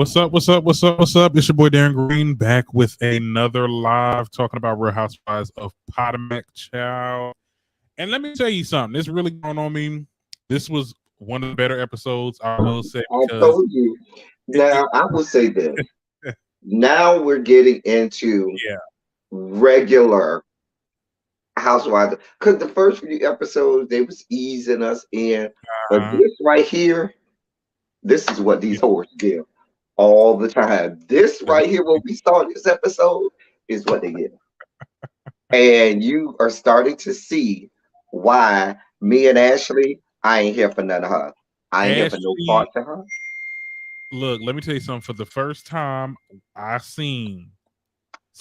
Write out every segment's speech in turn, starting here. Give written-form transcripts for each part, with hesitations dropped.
What's up? What's up? What's up? What's up? It's your boy Darren Green back with another live talking about Real Housewives of Potomac, child. And let me tell you something. This really going on me. This was one of the better episodes, I will say, I because told you. Now, I will say this. Now we're getting into yeah, regular Housewives. Because the first few episodes, they was easing us in. But uh, this right here, this is what these whores give all the time. This right here, when we start this episode, is what they give. And you are starting to see why me and Ashley, I ain't here for none of her. I ain't here for no Ashley. parts of her. Look, let me tell you something. For the first time, I seen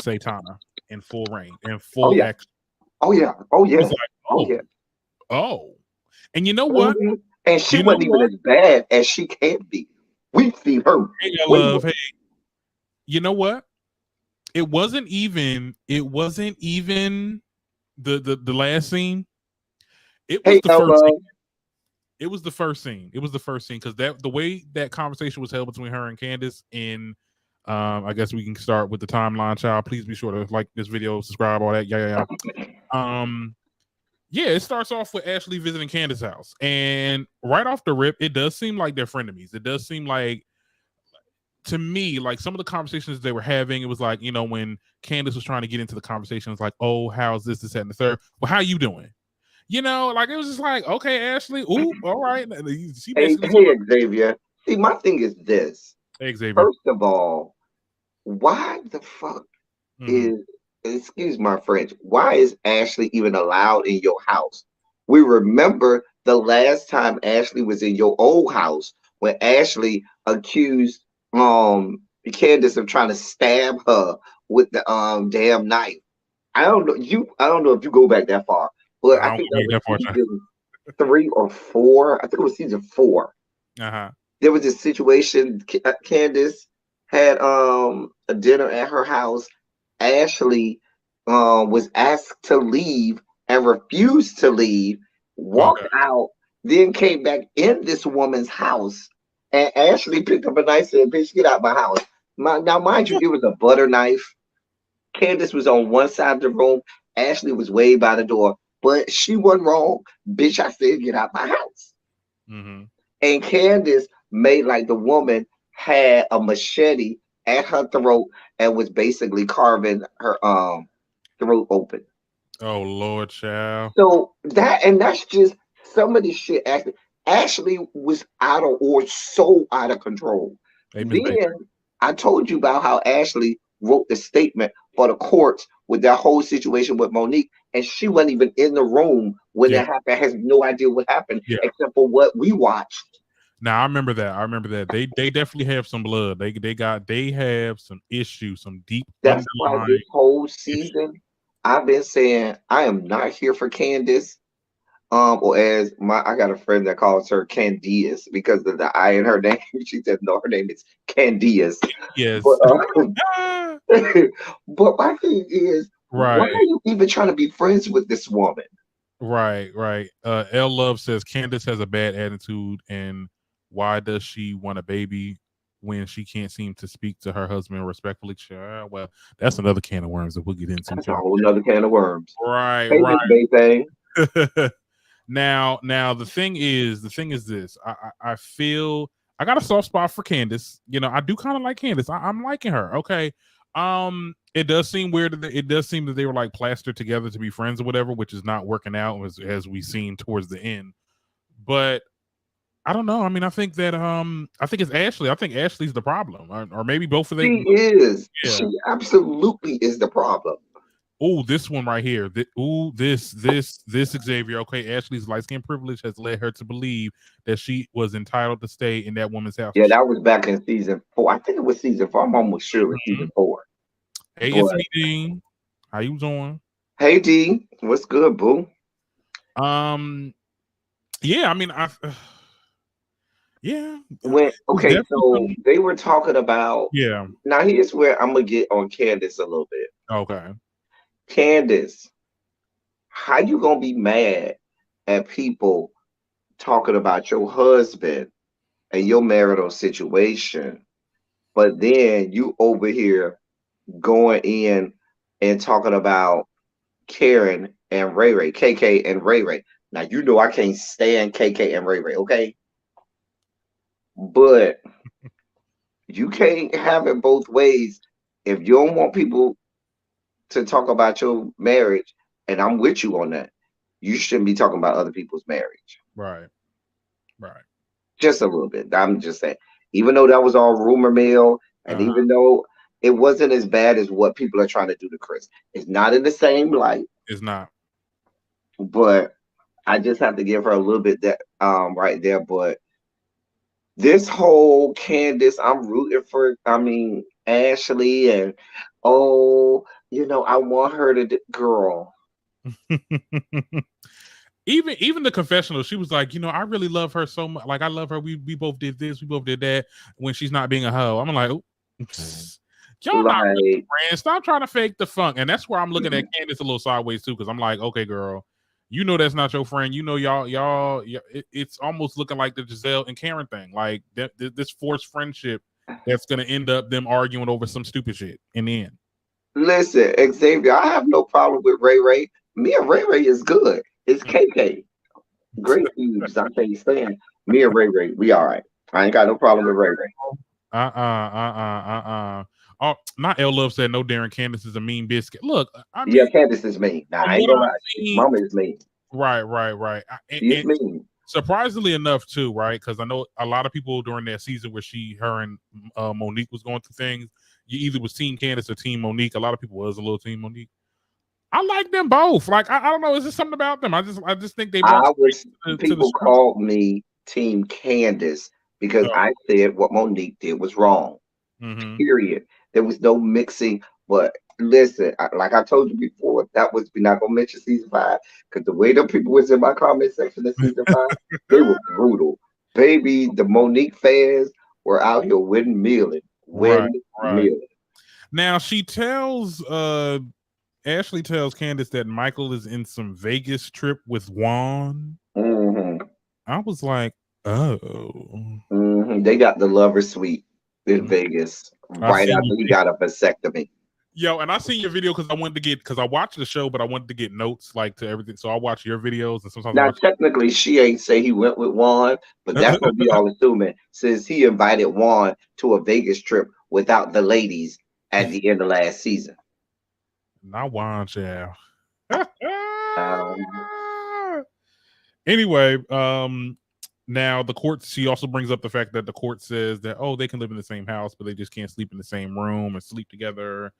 Satana in full reign, in Oh full yeah. action. Oh yeah. Oh I was yeah. like, Oh oh, yeah. oh. And you know what? Mhm. And she You know wasn't even what? as bad as she can be. We've seen her Hey, way love. more. Hey, you know what? It wasn't even the last scene. It was Hey, the first scene. Elmo. It was the first scene. It was the first scene because that the way that conversation was held between her and Candace in I guess we can start with the timeline, child. Please be sure to like this video, subscribe, all that. Yeah. Yeah, it starts off with Ashley visiting Candace's house. And right off the rip, it does seem like they're frenemies. It does seem like to me, like some of the conversations they were having, it was like, when Candace was trying to get into the conversation, it's like, oh, how's this, that, and the third? Well, how you doing? Like it was just like, okay, Ashley, ooh, all right. She Hey, basically told hey, Xavier. See, my thing is this. her, hey, Xavier. First of all, why the fuck Mm-hmm. is, excuse my French, why is Ashley even allowed in your house? We remember the last time Ashley was in your old house when Ashley accused Candace of trying to stab her with the damn knife. I don't know if you go back that far, but I I don't think go that back was that far. season 3 or 4. I think it was season 4. Uh-huh. There was this situation. Candace had a dinner at her house. Ashley was asked to leave and refused to leave, Okay. walked out, then came back in this woman's house. And Ashley picked up a knife and said, "Bitch, get out my house." Now, mind you, it was a butter knife. Candace was on one side of the room. Ashley was way by the door. But she wasn't wrong. Bitch, I said, get out my house. Mm-hmm. And Candace made like the woman had a machete at her throat and was basically carving her throat open. Oh Lord, child. So that's just some of the shit Ashley was out of or so out of control. Hey, Miss Baker. Then I told you about how Ashley wrote the statement for the courts with that whole situation with Monique, and she wasn't even in the room when Yeah, that happened, has no idea what happened yeah. except for what we watched. Now I remember that. I remember that. They definitely have some blood. They have some issues, some deep That's why this underlying whole issues. season I've been saying I am not here for Candace. Or as I got a friend that calls her Candias because of the I in her name. She said no, her name is Candias. But Yes. but my thing is, why Right. are you even trying to be friends with this woman? Right. L Love says Candace has a bad attitude, and why does she want a baby when she can't seem to speak to her husband respectfully? Sure. Well, that's another can of worms that we'll get into. That's a whole nother can of worms. Right, Hey, Miss Baythang. right. Now the thing is this. I feel I got a soft spot for Candace. I do kind of like Candace. I'm liking her. Okay. It does seem weird that it does seem that they were like plastered together to be friends or whatever, which is not working out as we seen towards the end. But I don't know. I mean, I think that I think it's Ashley. I think Ashley's the problem, or maybe both of She them. is. Yeah. She absolutely is the problem. Oh, this one right here. This Xavier. Okay, Ashley's light skin privilege has led her to believe that she was entitled to stay in that woman's house. Yeah, that was back in season 4. I think it was season 4. I'm almost sure it was Mhm. season 4. Hey, it's But me, Dean. How you doing? hey, D, what's good, boo? Um, yeah. I mean, yeah. It's Okay, definitely so some. they were talking about. Yeah. Now here's where I'm gonna get on Candace a little bit. Okay. Candace, how you gonna be mad at people talking about your husband and your marital situation, But then you over here going in and talking about Karen and Ray Ray, KK and Ray Ray. Now you know I can't stand KK and Ray Ray, okay? But you can't have it both ways. If you don't want people to talk about your marriage, and I'm with you on that, you shouldn't be talking about other people's marriage. Right. Right. Just a little bit. I'm just saying. Even though that was all rumor mill, and Uh-huh. even though it wasn't as bad as what people are trying to do to Chris, it's not in the same light. It's not. But I just have to give her a little bit that right there. But this whole Candace, I'm rooting for. I mean Ashley, and oh, I want her to girl. Even the confessional, she was like, I really love her so much. Like, I love her. We both did this, we both did that. When she's not being a hoe, I'm like, y'all not really Like, friends. Stop trying to fake the funk. And that's where I'm looking at Candace a little sideways too, because I'm like, okay, girl, that's not your friend. It's almost looking like the Giselle and Karen thing, like this forced friendship that's gonna end up them arguing over some stupid shit in the end. listen, Xavier, I have no problem with Ray Ray. Me and Ray Ray is good. It's KK. Great feuds. I can't stand. Me and Ray Ray, we all right. I ain't got no problem with Ray Ray. Oh, not L Love said no. Darren Candace is a mean biscuit. Look, I Yeah, mean, Candace is mean. Nah, from I ain't what gonna I've lie. seen, Mama is mean. right. She's And mean. surprisingly enough, too, right? Because I know a lot of people during that season where her and Monique was going through things. You either was Team Candace or Team Monique. A lot of people was a little Team Monique. I like them both. Like I don't know, is there something about them? I just think they brought I was to the People show. called me Team Candace because I said what Monique did was wrong. Mm-hmm. Period. There was no mixing. But listen, like I told you before, we're not gonna mention season 5 because the way the people was in my comment section in season 5, they were brutal. Baby, the Monique fans were out here windmilling, Right. windmilling. Now Ashley tells Candace that Michael is in some Vegas trip with Juan. Hmm. I was like, oh. They got the lover suite in Mm. Vegas I right seen after he got a vasectomy. and I seen your video because I watched the show, but I wanted to get notes like to everything. So I watch your videos and sometimes I Now, watch. technically, she ain't say he went with Juan, but that's what we all assuming since he invited Juan to a Vegas trip without the ladies at the end of last season. Not Juan, child. Um, Anyway, now the court. She also brings up the fact that the court says that they can live in the same house, but they just can't sleep in the same room and sleep together,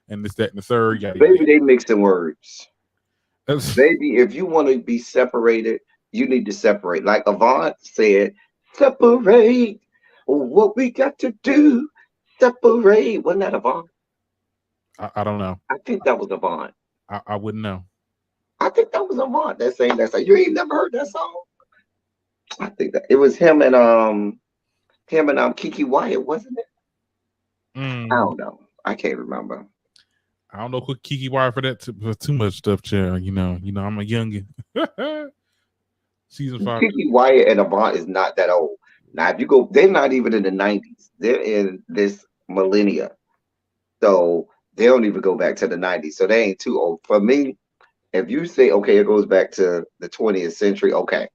and this, that, and the third. Yada yada Baby, they mixing words. yada. Baby, if you want to be separated, you need to separate. Like Avant said, separate. What we got to do, separate. Wasn't that Avant? I don't know. I think that was Avant. I wouldn't know. I think that was Avant that sang that song. You ain't never heard that song? I think that it was him and Kiki Wyatt, wasn't it? I Mm, don't know. I can't remember. I don't know. Quick Kiki wire for that for too much stuff, child. I'm a youngin. Season 5. Kiki Wyatt and Avant is not that old. Now, if you go, they're not even in the 90s. They're in this millennia. So they don't even go back to the 90s. So they ain't too old. For me, if you say, okay, it goes back to the 20th century, okay,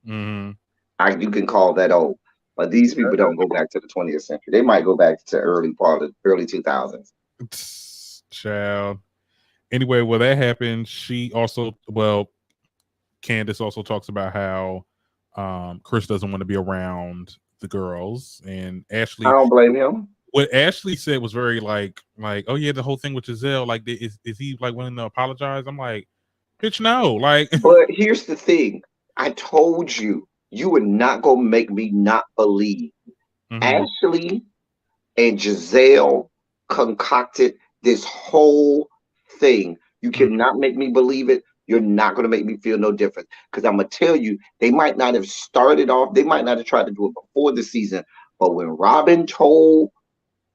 Mm-hmm. you can call that old. But these people don't go back to the 20th century. They might go back to early 2000s. Child. Anyway, that happened. Candace also talks about how Chris doesn't want to be around the girls, and Ashley. I don't blame him. What Ashley said was very like, oh yeah, the whole thing with Giselle, like, is he like willing to apologize? I'm like, bitch, no, like. But here's the thing. I told you, you were not going to make me not believe. Mm-hmm. Ashley and Giselle concocted this whole thing. You cannot make me believe it. You're not going to make me feel no different. Because I'm going to tell you, they might not have started off, they might not have tried to do it before the season. But when Robin told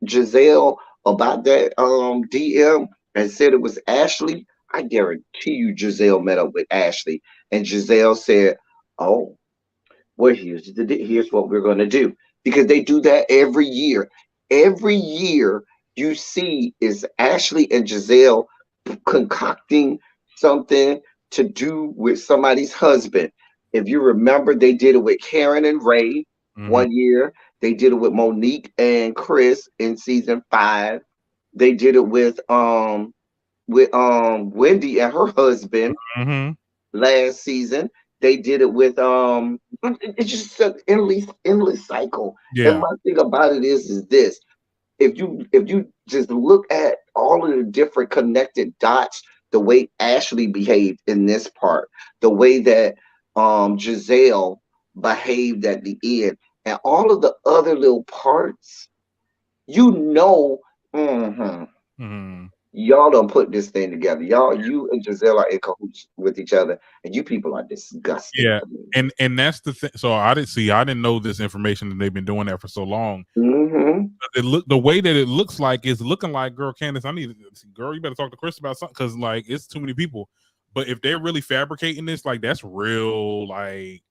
Giselle about that DM and said it was Ashley, I guarantee you Giselle met up with Ashley. And Giselle said, oh, well, here's what we're going to do. Because they do that every year. every year you see is Ashley and Giselle concocting something to do with somebody's husband. If you remember, they did it with Karen and Ray Hmm. one year. They did it with Monique and Chris in season 5. They did it with Wendy and her husband Hmm. last season. They did it with it's just an endless cycle. And Yeah. my thing about it is this: if you just look at all of the different connected dots, the way Ashley behaved in this part, the way that Giselle behaved at the end, and all of the other little parts, you know, mhm, Hmm. y'all don't put this thing together. You and Giselle are in cahoots with each other, and you people are disgusting Yeah. to me. And that's the thing. So I didn't know this information that they've been doing that for so long. Hmm. It look the way that it looks like is looking like, girl, Candace, I need girl, you better talk to Chris about something because like it's too many people. But if they're really fabricating this, like that's real, like.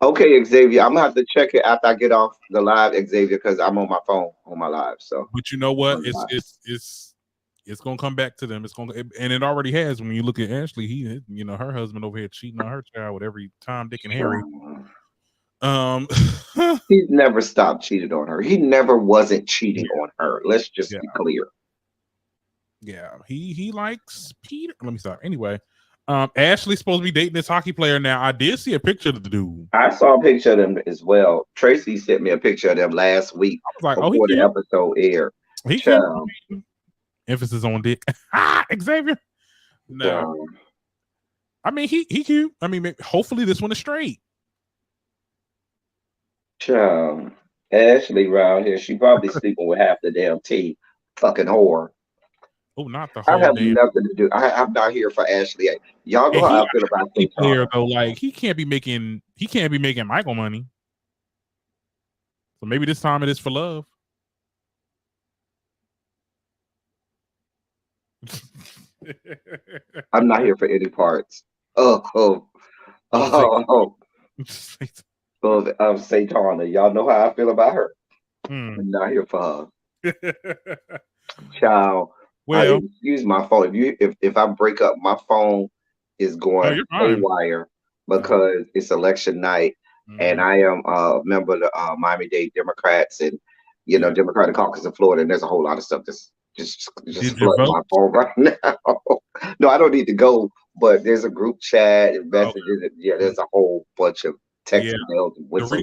Okay, Xavier, I'm gonna have to check it after I get off the live, Xavier, because I'm on my phone on my live. So But you know what? on the live. It's gonna come back to them. And it already has. When you look at Ashley, her husband over here cheating on her child with every Tom, Dick, and Harry. Um, He's never stopped cheating on her. He never wasn't cheating yeah, on her. Let's just yeah, be clear. yeah. He likes Peter. Let me stop. Anyway, Ashley's supposed to be dating this hockey player now. I did see a picture of the dude. I saw a picture of them as well. Tracy sent me a picture of them last week I was like, oh, he before the cute. episode aired. He cute. Child, Emphasis on dick. Xavier. No, child, I mean he cute. I mean, hopefully this one is straight. child. Ashley around here, she probably sleeping with half the damn team. Fucking whore. Oh, not the I whole have damn. nothing to do. I'm not here for Ashley. Y'all know And how he I feel about a player St. though, like he can't be making Michael money. So maybe this time it is for love. I'm not here for any parts. Oh, oh, of the oh, of Satana. Y'all know how I feel about her. Hmm. I'm not here for her. Child, Well, excuse my phone. If I break up, my phone is no, going you're fine. haywire Yeah. because it's election night, and Hmm. I am a member of the Miami-Dade Democrats, and Yeah. Democratic Caucus in Florida, and there's a whole lot of stuff that's just Did you flooding vote? my phone right now. No, I don't need to go, but there's a group chat and messages, and yeah, Okay. there's a whole bunch of Yeah. texting bells and whistles. The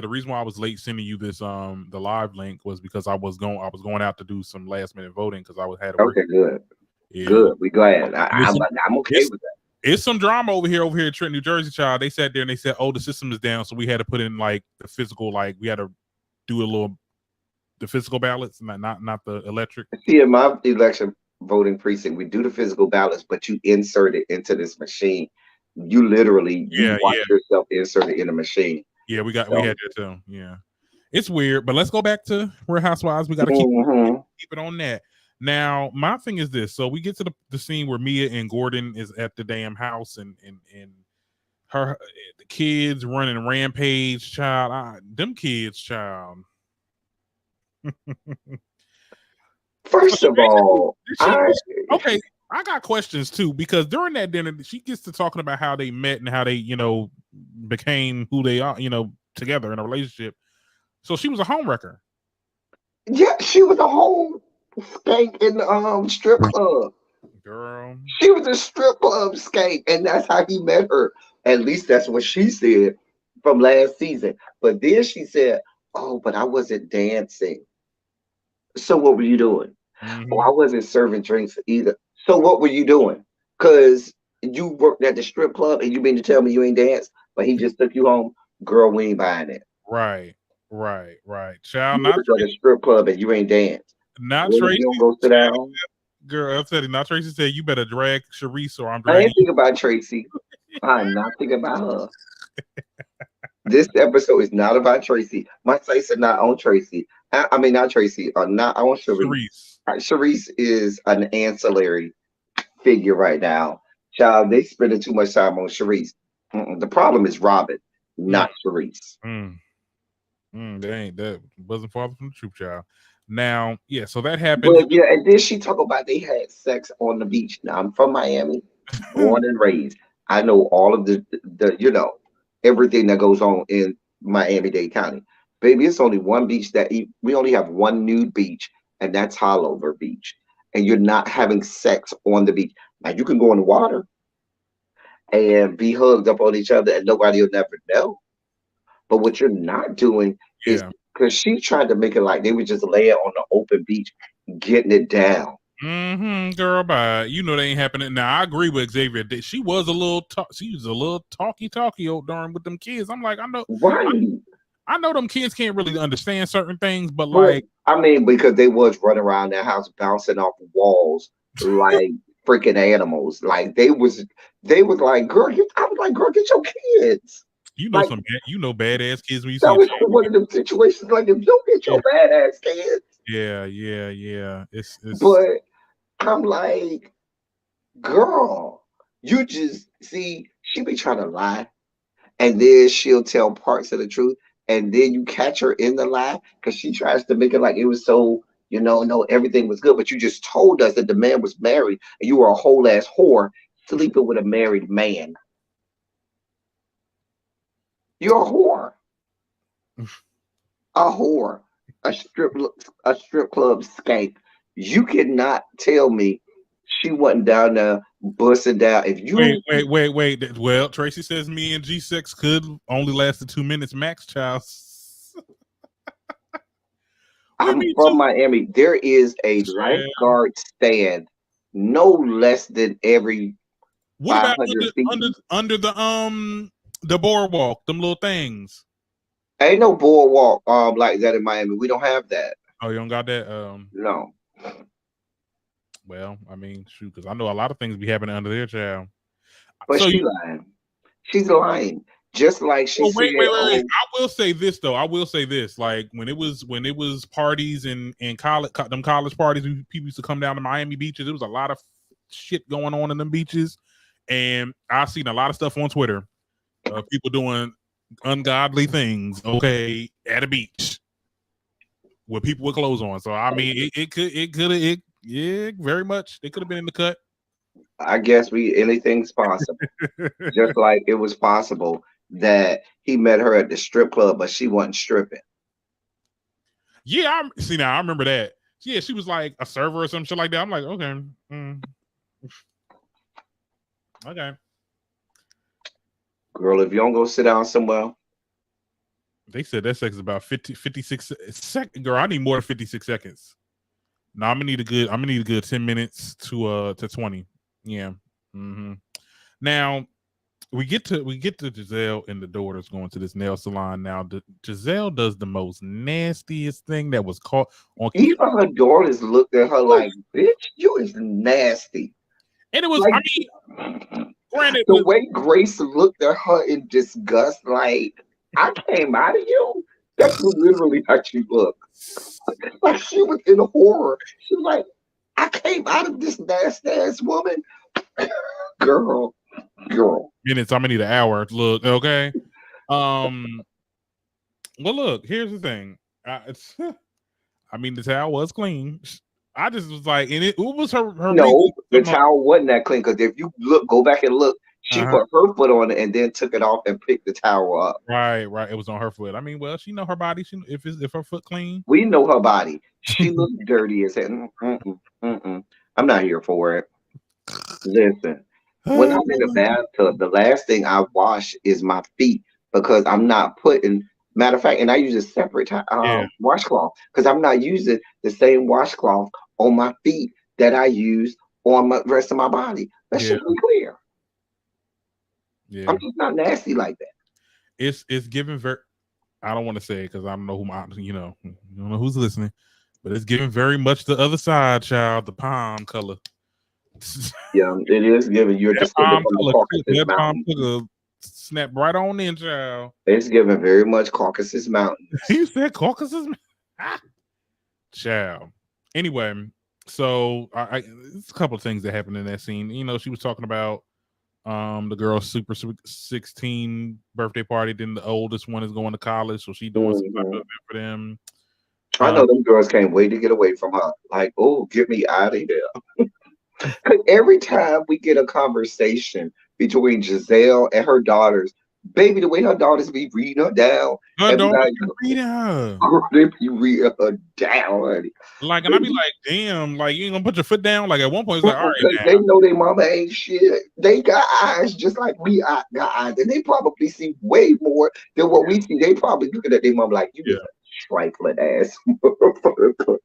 reason why I was late sending you this the live link was because I was going out to do some last minute voting because had to work. Okay, good, Yeah. good. We glad. It's I'm okay it's with that. it's some drama over here in Trenton, New Jersey, child. They sat there and they said, "Oh, the system is down," so we had to put in like the physical, like we had to do the physical ballots, not the electric. See, in my election voting precinct, we do the physical ballots, but you insert it into this machine. You Yeah, watch yeah, yourself insert it in a machine. yeah. We So, had that too. Yeah, it's weird, but let's go back to Real Housewives. We got to mhm. keep it on that. Now, my thing is this: so we get to the scene where Mia and Gordon is at the damn house, and her the kids running rampage, child. Them kids, child. So First of all, okay. I got questions too because during that dinner, she gets to talking about how they met and how they, became who they are, together in a relationship. So she was a homewrecker, yeah, she was a whole skank in the strip club. girl. She was a strip club skank, and that's how he met her. At least that's what she said from last season. But then she said, "Oh, but I wasn't dancing. So what were you doing?" Oh, I Hmm. wasn't serving drinks either. So what were you doing? Because you worked at the strip club and you mean to tell me you ain't danced, but he just took you home? Girl, we ain't buying it. Right, right. Child, You not worked at a strip club and you ain't danced. not Well, if Tracy. you don't go sit down. Girl, I said it. Not Tracy said you better drag Sharice or I'm I ain't dragging thinking about Tracy. I'm not thinking about her. This episode is not about Tracy. My sights are not on Tracy. I mean, not Tracy, or not on you, Sharice. Sharice. Sharice is an ancillary figure right now. Child, they spending too much time on Sharice. The problem is Robin, Mm, not Sharice. mm. That wasn't farther from the truth, child. Now, yeah, so that happened. But yeah, and then she talk about they had sex on the beach. Now I'm from Miami, born and raised. I know all of the everything that goes on in Miami-Dade County. Baby, it's only one beach we only have one nude beach, and that's Hollover Beach. And you're not having sex on the beach. Now you can go in the water and be hugged up on each other, and nobody will never know. But what you're not doing is Yeah. because she tried to make it like they were just laying on the open beach, getting it down. Girl, bye. You know they ain't happening. Now I agree with Xavier. She was a little talky old darn with them kids. I'm like, Right. I know them kids can't really understand certain things, but But like, I mean, because they was running around their house bouncing off walls like freaking animals. Like they was like, girl, I was like, girl, get your kids. Like badass kids when you that see was one of them situations. Like if you get yeah, your badass kids. yeah. It's But I'm like, girl, you just see, she be trying to lie, and then she'll tell parts of the truth, and then you catch her in the lie because she tries to make it like it was so, no, everything was good, but you just told us that the man was married and you were a whole ass whore sleeping with a married man. You're a whore, a strip club skank. You cannot tell me she wasn't down there busting down. If you, wait. Well, Tracy says me and G6 could only last 2 minutes max, child. With I'm me from too. Miami, there is a Child. lifeguard stand no less than every What about 500 feet. under the boardwalk, them little things? Ain't no boardwalk like that in Miami. We don't have that. Oh, you don't got that? No. Well, I mean, shoot, because I know a lot of things be happening under there, child. But So she you lying. She's lying. Just like she well, said, wait. oh, I will say this though. I will say this. Like when it was parties and college, them college parties, people used to come down to Miami beaches. There was a lot of shit going on in them beaches, and I've seen a lot of stuff on Twitter. People doing ungodly things. Okay, at a beach with people with clothes on. So I mean, yeah, very much. They could have been in the cut. I guess anything's possible. Just like it was possible that he met her at the strip club, but she wasn't stripping. Yeah, I remember that. Yeah, she was like a server or some shit like that. I'm like, okay. Okay. Girl, if you don't go sit down somewhere, They said that sex is about 56 seconds. Girl, I need more than 56 seconds. No, I'm gonna need a good 10 minutes to 20. Yeah. Now we get to Giselle and the daughters going to this nail salon. Now Giselle does the most nastiest thing that was caught on even her daughters looked at her like, bitch, you is nasty. and it was, Like I mean, granted, the way Grace looked at her in disgust, like, I came out of you. That's literally how she looked. Like she was in horror. She was like, I came out of this nasty ass woman. Girl. minutes, I'm gonna need an hour. Look, okay. Well, look, here's the thing. I mean, the towel was clean. I just was like, and it was her reason. No, the towel wasn't that clean because if you go back and look, she put her foot on it and then took it off and picked the towel up. Right. It was on her foot. I mean, well, she know her body. If her foot clean. We know her body. She looked dirty as hell. I'm not here for it. Listen, when I'm in the bathtub, the last thing I wash is my feet because I'm not putting. Matter of fact, and I use a separate washcloth because I'm not using the same washcloth on my feet that I use on the rest of my body. That should be clear. Yeah, I'm just not nasty like that. It's given very. I don't want to say it because I don't know you don't know who's listening, but it's giving very much the other side, child, the palm color. Yeah, it is giving you a descendant from the Caucasus Mountains. Snap right on in, child. It's giving very much Caucasus Mountains. You said Caucasus, child. Anyway, so it's a couple of things that happened in that scene. She was talking about The girl's super 16 birthday party. Then the oldest one is going to college, so she doing some type of Hmm. event for them. I Um, know them girls can't wait to get away from her. Like, oh, get me out of here. 'Cause every time we get a conversation between Giselle and her daughters, baby, the way her daughters be reading her down her and be daughter like, be reading her. girl, they be reading her down, honey. Like, and I be Baby, like, damn, like you ain't gonna put your foot down. Like at one point, it's like, all right, because they know their mama ain't shit. They got eyes just like we got eyes, and they probably see way more than what we see. They probably looking at their mom like, you yeah. just a trifling ass motherfucker.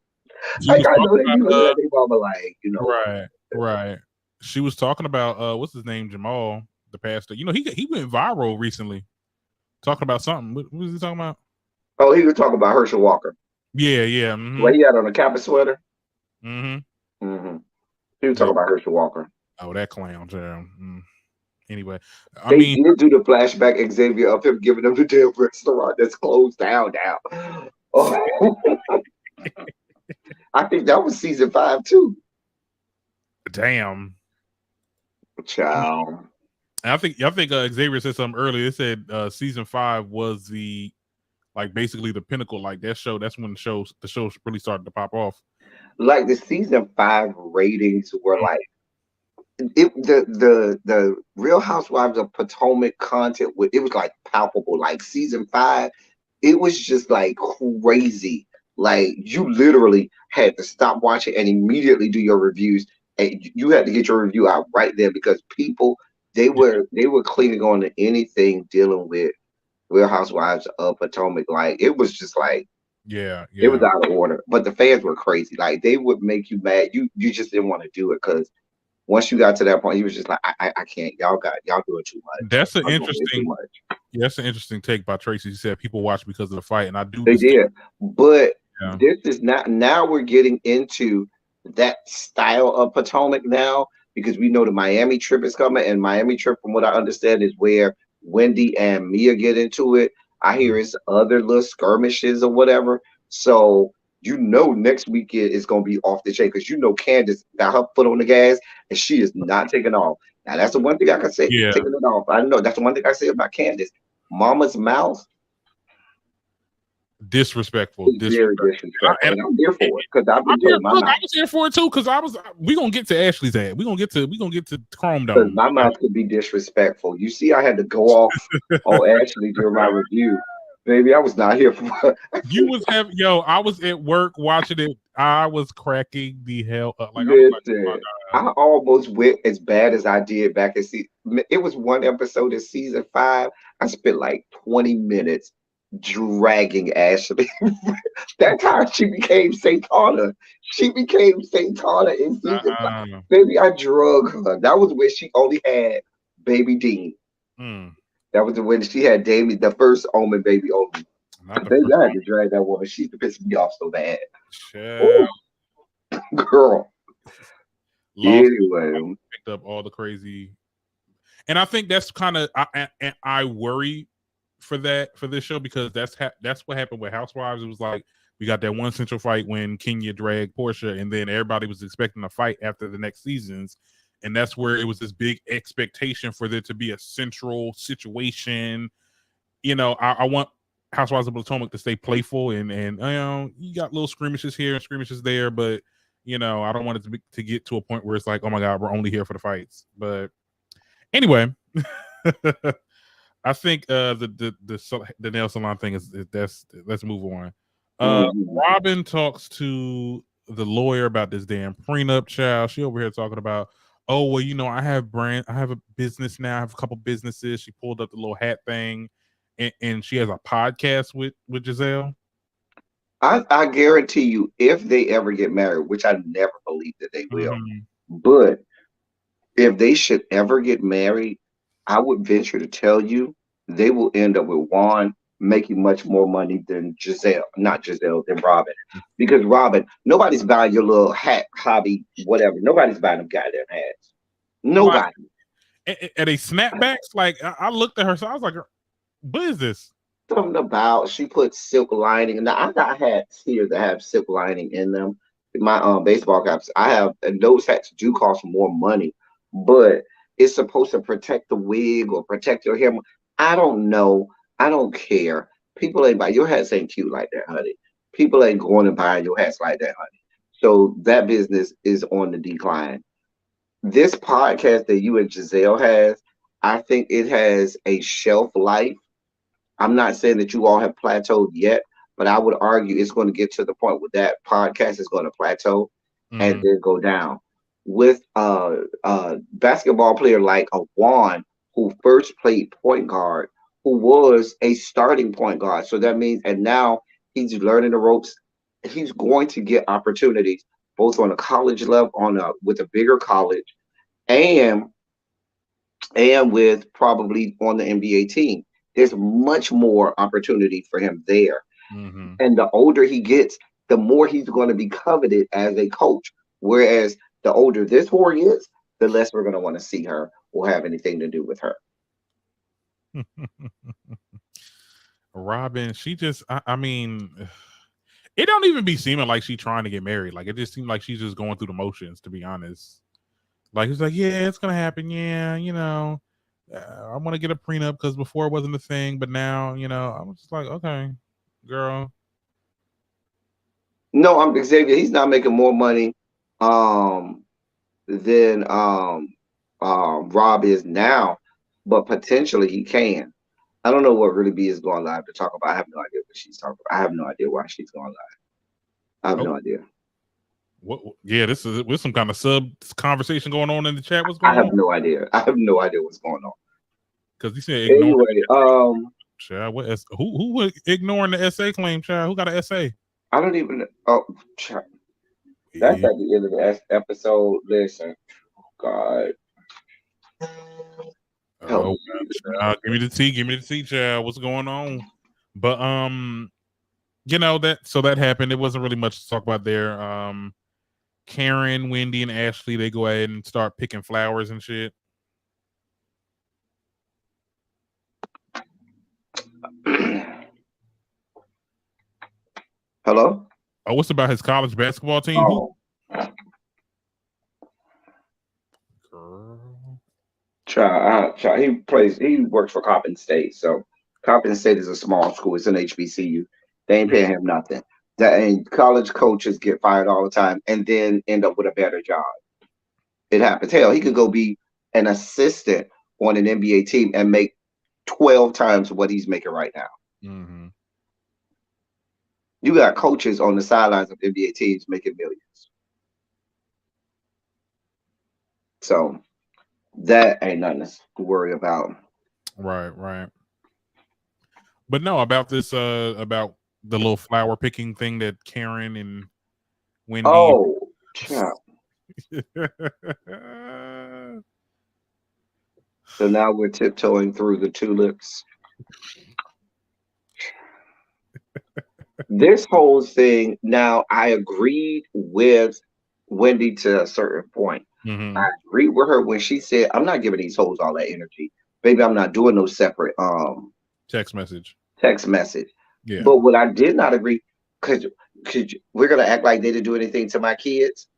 She Like was I know talking they be looking about at their mama like, right, right. She was talking about what's his name, Jamal, the pastor. You know, he went viral recently, talking about something. What was he talking about? oh, he was talking about Herschel Walker. Yeah, yeah. What he had on a Kappa sweater. Mm-hmm. Hmm. He was Yeah. talking about Herschel Walker. Oh, that clown. Yeah. Anyway, I They mean, did do the flashback Xavier of him giving them the damn restaurant that's closed down now. Oh, I think that was season 5 too. damn. Child. I think Xavier said something earlier. It said season 5 was the like basically the pinnacle. Like that show. That's when the show really started to pop off. Like the season 5 ratings were like the Real Housewives of Potomac content. It was like palpable. Like season 5, it was just like crazy. Like you literally had to stop watching and immediately do your reviews, and you had to get your review out right there because people they were clinging on to anything dealing with Real Housewives of Potomac. Like it was just like Yeah, it was yeah. out of order. But the fans were crazy. Like they would make you mad. You just didn't want to do it because once you got to that point, you was just like, I can't. Y'all doing too much. That's an Y'all doing way too interesting. much. Yeah, that's an interesting take by Tracy. She said people watch because of the fight, and I do They distinct. did, but Yeah, this is not. Now we're getting into that style of Potomac now because we know the Miami trip is coming, and Miami trip, from what I understand, is where Wendy and Mia get into it. I hear it's other little skirmishes or whatever. So next weekend is gonna be off the chain because Candace got her foot on the gas and she is not taking off. Now that's the one thing I can say, yeah. taking it off. I know that's the one thing I say about Candace. Mama's mouth Disrespectful, is very disrespectful. disrespectful, And and I'm here for it because I've I been mean, told my look, I mouth. was here for it too because I was. We gonna get to Ashley's ad. We gonna get to Chrome Because Dome. my mouth could be disrespectful. You see, I had to go off on Ashley during my review. Baby, I was not here for You was having I was at work watching it. I was cracking the hell up. Like I was like, oh my listen. god. I almost went as bad as I did back in it was one episode in season 5. I spent like 20 minutes dragging Ashley. That's how she became Satana. She became Satana in season 5. Uh-uh. Baby, I drug her. That was when she only had baby Dean. Mm, That was when she had Damien, the first Omen baby Omen. not the Baby, first I had one. to drag that woman. She used to piss me off so bad. Child. Ooh, girl. Lost Anyway, picked up all the crazy, and I think that's kind of I worry for this show because that's what happened with Housewives. It was like we got that one central fight when Kenya dragged Portia, and then everybody was expecting a fight after the next seasons, and that's where it was this big expectation for there to be a central situation. I want Housewives of Potomac to stay playful and you got little skirmishes here and skirmishes there, but I don't want it to get to a point where it's like, oh my god, we're only here for the fights. But anyway, I think the nail salon thing is that's let's move on. mhm. Robin talks to the lawyer about this damn prenup, child. She over here talking about, oh well, I have a business now. I have a couple businesses. She pulled up the little hat thing, and she has a podcast with Giselle. I guarantee you, if they ever get married, which I never believe that they will, Mhm. but if they should ever get married, I would venture to tell you they will end up with Juan making much more money than Giselle, not Giselle, than Robin. Because Robin, nobody's buying your little hat hobby, whatever. Nobody's buying them goddamn hats. Like, Nobody. are they snapbacks? Like I looked at her, so I was like, what is this? Something about she put silk lining. Now I got hats here that have silk lining in them. My baseball caps, I have, and those hats do cost more money, but is supposed to protect the wig or protect your hair. I don't know. I don't care. People ain't buy your hats ain't cute like that, honey. People ain't going and buying your hats like that, honey. So that business is on the decline. This podcast that you and Giselle has, I think it has a shelf life. I'm not saying that you all have plateaued yet, but I would argue it's going to get to the point where that podcast is going to plateau and Mm-hmm. then go down. With a basketball player like a Juan, who first played point guard, who was a starting point guard. So that means, and now he's learning the ropes. He's going to get opportunities both on a college level, on a with a bigger college, and with probably on the NBA team. There's much more opportunity for him there. Mm-hmm. And the older he gets, the more he's going to be coveted as a coach. Whereas the older this whore gets, the less we're going to want to see her or have anything to do with her. Robin, she just, I mean, it don't even be seeming like she trying to get married. Like it just seemed like she's just going through the motions, to be honest. Like it's like, yeah, it's gonna happen. Yeah, I want to get a prenup because before it wasn't a thing, but now, I'm just like, okay, girl. No, I'm Xavier. He's not making more money um, than Rob is now, but potentially he can. I don't know what really B is going live to talk about. I have no idea what she's talking about. I have no idea why she's going live. I have Oh, no idea. what? Yeah, this is with some kind of sub conversation going on in the chat. What's I going have on? no idea. I have no idea what's going on. Because he said ignore. Anyway, Child, who ignoring the SA claim, child? Who got an SA? I don't even. Oh, that's Yeah. at the end of the episode. Listen, God, help Oh, me, Jesus. child, give me the tea, child. What's going on? But that happened. It wasn't really much to talk about there. Karen, Wendy, and Ashley, they go ahead and start picking flowers and shit. Hello. Oh, what's about his college basketball team? Who? Oh, Girl. try. He plays. He works for Coppin State. So Coppin State is a small school. It's an HBCU. They ain't paying him nothing. That and college coaches get fired all the time and then end up with a better job. It happens. Hell, he could go be an assistant on an NBA team and make 12 times what he's making right now. Mm-hmm. You got coaches on the sidelines of NBA teams making millions. So that ain't nothing to worry about. Right, right. But no, about this, about the little flower picking thing that Karen and Wendy. Oh, yeah. So now we're tiptoeing through the tulips. This whole thing, now I agreed with Wendy to a certain point. Mm-hmm. I agreed with her when she said, I'm not giving these hoes all that energy. Baby, I'm not doing no separate Text message. text message. Yeah. But what I did not agree, because we're gonna act like they didn't do anything to my kids.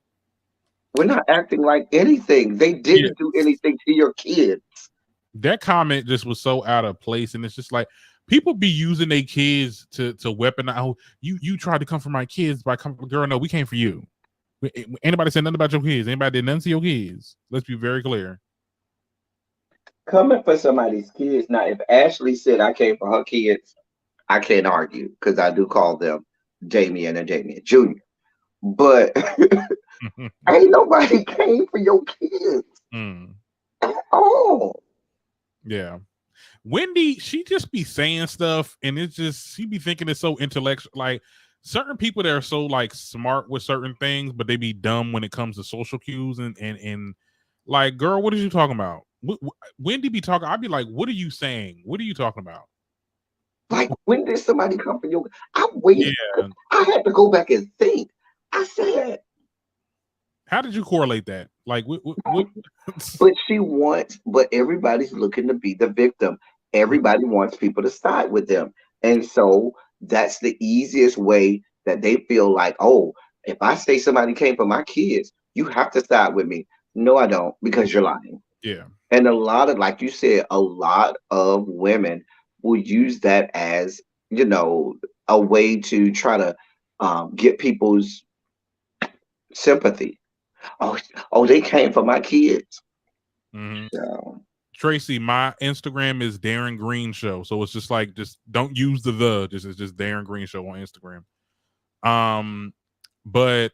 We're not acting like anything. They didn't do anything to your kids. That comment just was so out of place, and it's just like people be using their kids to weaponize. Oh, you tried to come for my kids by coming, girl. No, we came for you. Anybody said nothing about your kids? Anybody did nothing to your kids? Let's be very clear. Coming for somebody's kids. Now, if Ashley said I came for her kids, I can't argue because I do call them Damien and Damien Jr. But ain't nobody came for your kids at all. Yeah. Wendy, she just be saying stuff, and it's just she be thinking it's so intellectual. Like certain people that are so like smart with certain things, but they be dumb when it comes to social cues and like, girl, what are you talking about? Wendy be talking. I'd be like, what are you saying? What are you talking about? Like, when did somebody come for you? I waited. Yeah. I had to go back and think. I said, how did you correlate that? Like, what? But she wants, but everybody's looking to be the victim. Everybody wants people to side with them. And so that's the easiest way that they feel like, oh, if I say somebody came for my kids, you have to side with me. No, I don't, because you're lying. Yeah. And a lot of, like you said, a lot of women will use that as, you know, a way to try to get people's sympathy. Oh, oh, they came for my kids. Mm-hmm. So, Tracy, my Instagram is Darren Green Show, so it's just like just don't use the. Just it's just Darren Green Show on Instagram. But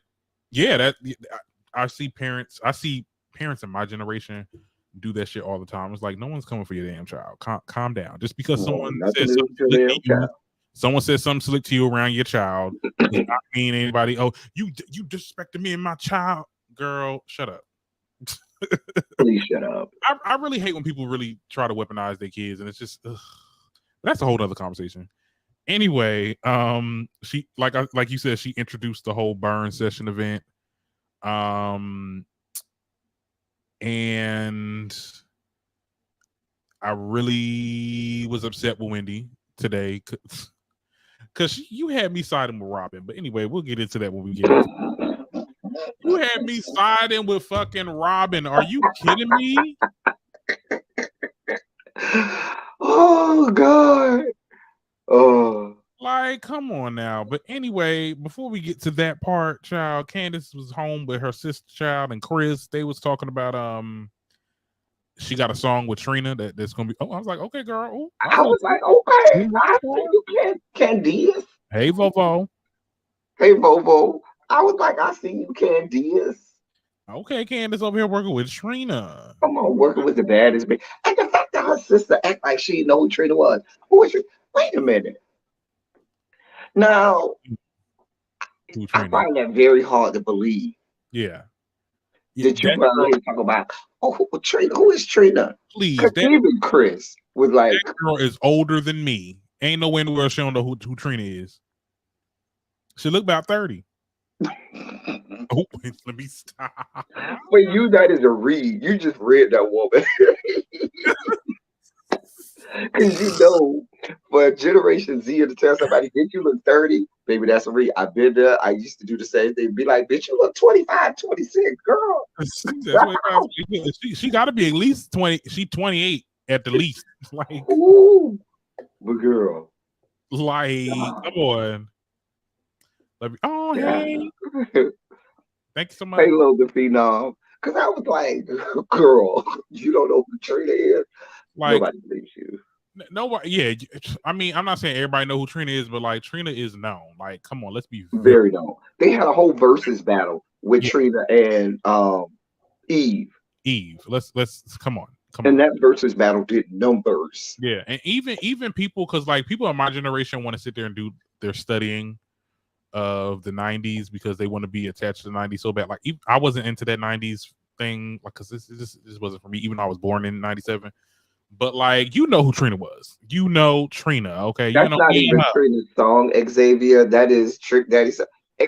yeah, I see parents. I see parents in my generation do that shit all the time. It's like no one's coming for your damn child. Calm down. Just because no, someone nothing says to do something with slick your to damn you, child. someone says something slick to you around your child, does not mean anybody. Oh, you disrespected me and my child, girl. Shut up. Please shut up. I really hate when people really try to weaponize their kids, and it's just that's a whole other conversation. Anyway, she like you said, she introduced the whole burn session event. And I really was upset with Wendy today because you had me siding with Robin. But anyway, we'll get into that when we get into it. You had me siding with fucking Robin. Are you kidding me? Oh God. Oh. Like, come on now. But anyway, before we get to that part, child, Candace was home with her sister child and Chris. They was talking about she got a song with Trina that's gonna be. Oh, I was like, okay, girl. Ooh, I was like, okay, I see boy. you Candice. Hey, Vovo. Hey Bobo. I was like, I see you Candice. Okay, Candace over here working with Trina. Come on, working with the baddest bitch. And the fact that her sister act like she didn't know who Trina was. Who is she? Wait a minute. Now, Who I Trina? find that very hard to believe. Yeah. That you That run girl, here and talk about, oh, Trina, who is Trina? please. Because even Chris was like, That girl is older than me. Ain't no way in the world she don't know who Trina is. She look about 30. Oh, let me stop. but you that is a read. You just read that woman. Because you know, for Generation Z to tell somebody, did you look 30? Baby, that's a read. I've been there. I used to do the same thing. Be like, bitch, you look 25, 26, girl. That's what she got to be at least 20. She 28 at the least. Like, Ooh, but girl. come on. Oh, Yeah. hey. Thank you so much. Hey, Logan Phenom. Because I was like, girl, you don't know who Trina is. Like, Nobody believes you. nobody. Yeah, I mean, I'm not saying everybody know who Trina is, but like Trina is known. Like, come on, let's be very. Very known. They had a whole versus battle with Yeah. Trina and Eve. Eve. Let's come on. And that versus battle did numbers. Yeah, and even people, because like people in my generation want to sit there and do their studying of the 90s because they want to be attached to the 90s so bad. Like I wasn't into that 90s thing, like because this wasn't for me, even though I was born in 97. But like, you know who Trina was. You know Trina, okay? You That's know not even Trina's song, Xavier. That is Trick Daddy.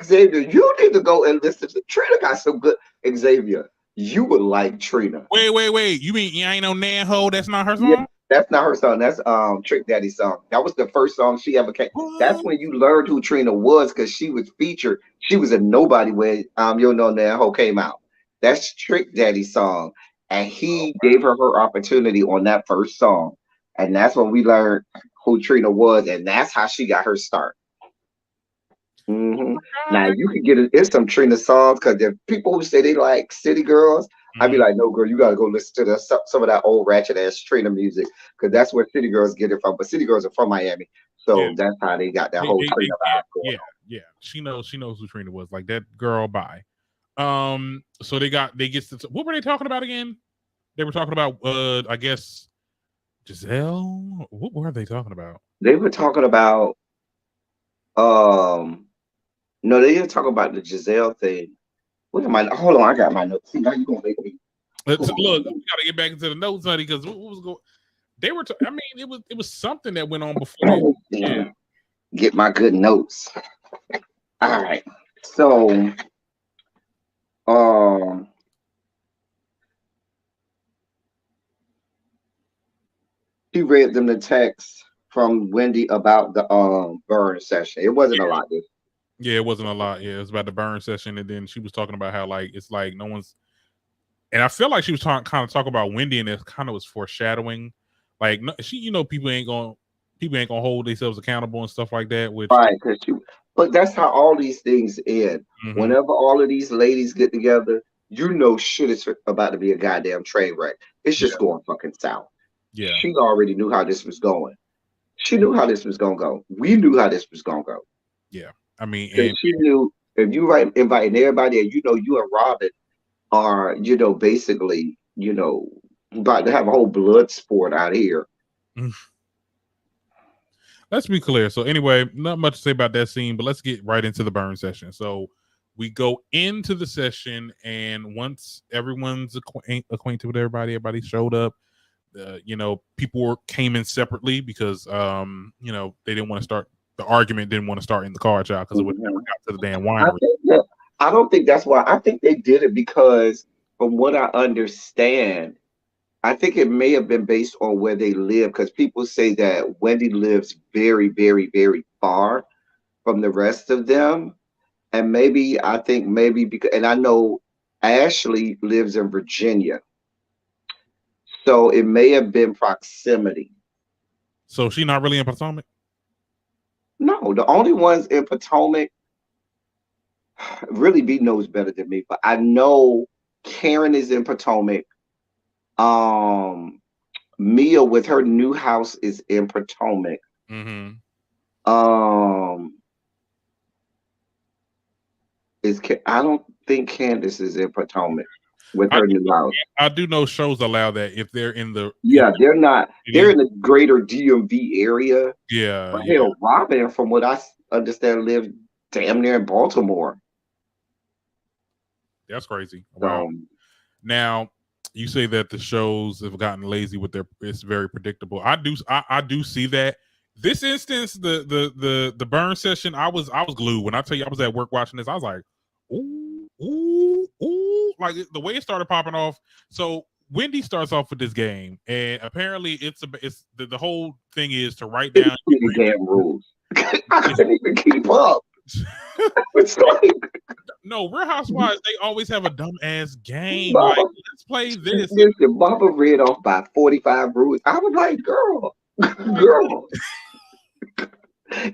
Xavier, you need to go and listen to Trina. Got some good Xavier. You would like Trina. Wait. You mean you ain't no Nanho? That's not her Yeah, song? that's not her song. That's Trick Daddy's song. That was the first song she ever came. That's What? when you learned who Trina was because she was featured. She was a nobody when You Know That Hoe came out. That's Trick Daddy's song, and he gave her opportunity on that first song, and that's when we learned who Trina was, and that's how she got her start. Oh hmm my Now god. you can get it's some Trina songs because there are people who say they like City Girls. I'd be Mhm. like, no, girl, you got to go listen to some of that old ratchet ass Trina music because that's where City Girls get it from. But City Girls are from Miami, Yeah. so that's how they got that whole Trina vibe going Yeah, on. yeah. She knows who Trina was. Like that girl. Bye. So they get to, what were they talking about again? They were talking about I guess Giselle. What were they talking about? They were talking about um no, they didn't talk about the Giselle thing. What am I? Hold on, I got my notes. See, now you gonna make me. Look, we gotta get back into the notes, honey, because what was going? They were. I mean, it was something that went on before they. Yeah. Get my good notes. All right, so um. He read them the text from Wendy about the burn session. It wasn't a lot. Yeah, it wasn't a lot. Yeah, it was about the burn session, and then she was talking about how like it's like no one's And I feel like she was kind of talking about Wendy, and it kind of was foreshadowing. Like she, people ain't gonna hold themselves accountable and stuff like that. Which, Right, but that's how all these things end. mm-hmm. Whenever all of these ladies get together, shit is about to be a goddamn train wreck. It's just going fucking south. Yeah. She already knew how this was going. She knew how this was gonna go. We knew how this was gonna go. Yeah. I mean, Because she knew if you inviting everybody, and you and Robin are, basically, about to have a whole blood sport out here. Let's be clear. So anyway, not much to say about that scene, but let's get right into the burn session. So we go into the session, and once everyone's acquainted with everybody showed up. People came in separately because they didn't want to start the argument. Didn't want to start in the car, child, because it would never got to the damn winery. I don't think that's why. I think they did it because, from what I understand, I think it may have been based on where they live, because people say that Wendy lives very, very, very far from the rest of them. And I think maybe because, and I know Ashley lives in Virginia. So it may have been proximity. So she's not really in Potomac? No, the only ones in Potomac, really B knows better than me, but I know Karen is in Potomac. Mia with her new house is in Potomac. Mm-hmm. I don't think Candace is in Potomac with her new house. I do know shows allow that if they're in the they're not. They're in the greater DMV area. Yeah, but hell, Robin, from what I understand, lives damn near in Baltimore. That's crazy. Wow. Now you say that the shows have gotten lazy with it's very predictable. I do see that. This instance, the burn session, I was glued. When I tell you I was at work watching this, I was like, ooh, like the way it started popping off. So Wendy starts off with this game, and apparently it's the whole thing is to write down the damn rules. I couldn't even keep up. It's like, no, Real Housewives, they always have a dumb ass game. Like, let's play this. Listen, Baba read off by 45 rules. I was like, girl.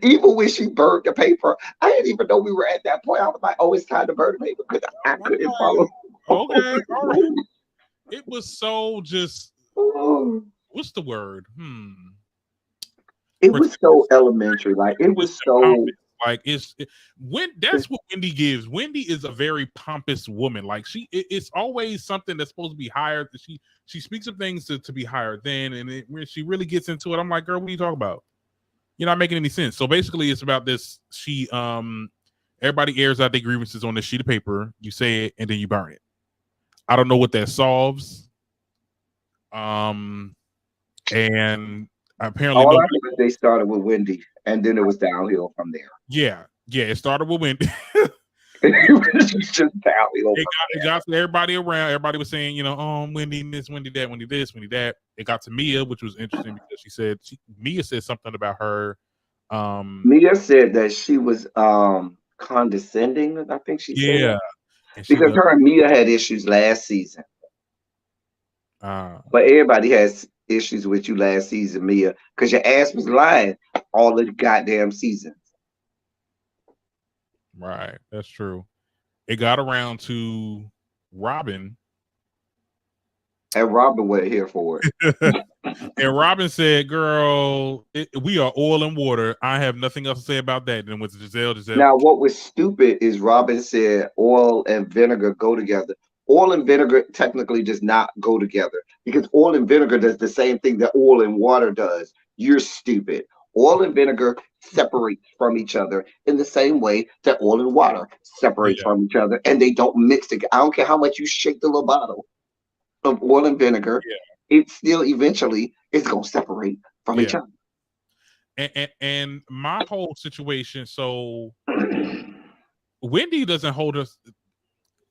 Even when she burned the paper, I didn't even know we were at that point. I was like, oh, it's time to burn the paper, because I couldn't follow. Okay, all right. It was so just, what's the word? It was so elementary. Like, it was so... Like that's what Wendy gives. Wendy is a very pompous woman. Like it's always something that's supposed to be higher. She speaks of things to be higher than, and when she really gets into it, I'm like, girl, what are you talking about? You're not making any sense. So basically, it's about this. Everybody airs out their grievances on this sheet of paper. You say it, and then you burn it. I don't know what that solves. And apparently, all I think is they started with Wendy, and then it was downhill from there. Yeah, it started with Wendy. Just downhill. It got to everybody around. Everybody was saying, Wendy this, Wendy that, Wendy this, Wendy that. It got to Mia, which was interesting because Mia said something about her. Mia said that she was condescending. I think she said. Because her and Mia had issues last season. But everybody has issues with you last season, Mia, because your ass was lying all the goddamn seasons. Right, that's true. It got around to Robin, and Robin wasn't here for it. And Robin said, "Girl, we are oil and water. I have nothing else to say about that." Then with Giselle. Now, what was stupid is Robin said oil and vinegar go together. Oil and vinegar technically does not go together, because oil and vinegar does the same thing that oil and water does. You're stupid. Oil and vinegar separate from each other in the same way that oil and water separate from each other, and they don't mix together. I don't care how much you shake the little bottle of oil and vinegar, it still eventually is going to separate from each other. And my whole situation, so Wendy doesn't hold us.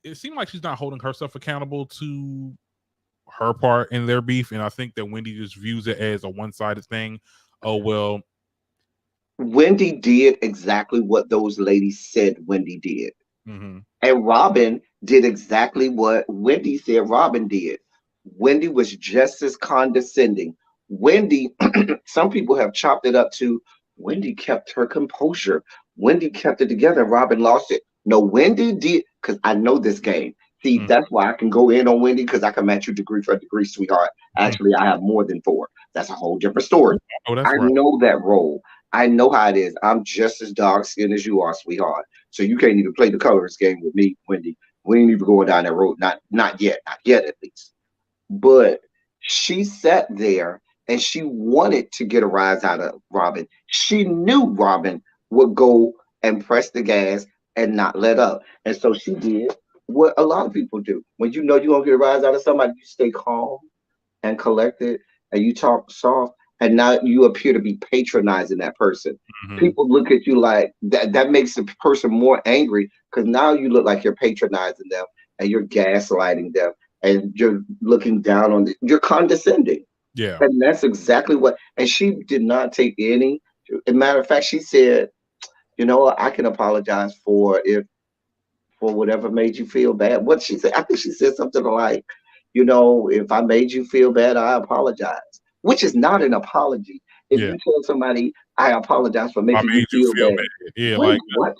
It seemed like she's not holding herself accountable to her part in their beef, and I think that Wendy just views it as a one-sided thing. Oh, well, Wendy did exactly what those ladies said Wendy did. Mm-hmm. And Robin did exactly what Wendy said Robin did. Wendy was just as condescending. Wendy, some people have chopped it up to Wendy kept her composure. Wendy kept it together. Robin lost it. No, Wendy did, because I know this game. See, Mm-hmm. that's why I can go in on Wendy because I can match you degree for degree, sweetheart. Actually, I have more than four. That's a whole different story. Oh, I that's right. know that role. I know how it is. I'm just as dark skinned as you are, sweetheart. So you can't even play the colors game with me, Wendy. We ain't even going down that road. Not yet at least. But she sat there and she wanted to get a rise out of Robin. She knew Robin would go and press the gas and not let up. And so she did what a lot of people do. When you know you're gonna get a rise out of somebody, you stay calm and collected and you talk soft, and now you appear to be patronizing that person. Mm-hmm. People look at you like that makes the person more angry because now you look like you're patronizing them and you're gaslighting them and you're looking down on them. You're condescending. Yeah. And that's exactly what, and she did not take any. As a matter of fact, she said, you know what, I can apologize for whatever made you feel bad. What she said, I think she said something like, you know, if I made you feel bad, I apologize, which is not an apology. If Yeah. you tell somebody, I apologize for I making you made you feel feel bad, bad. Yeah, wait, like what?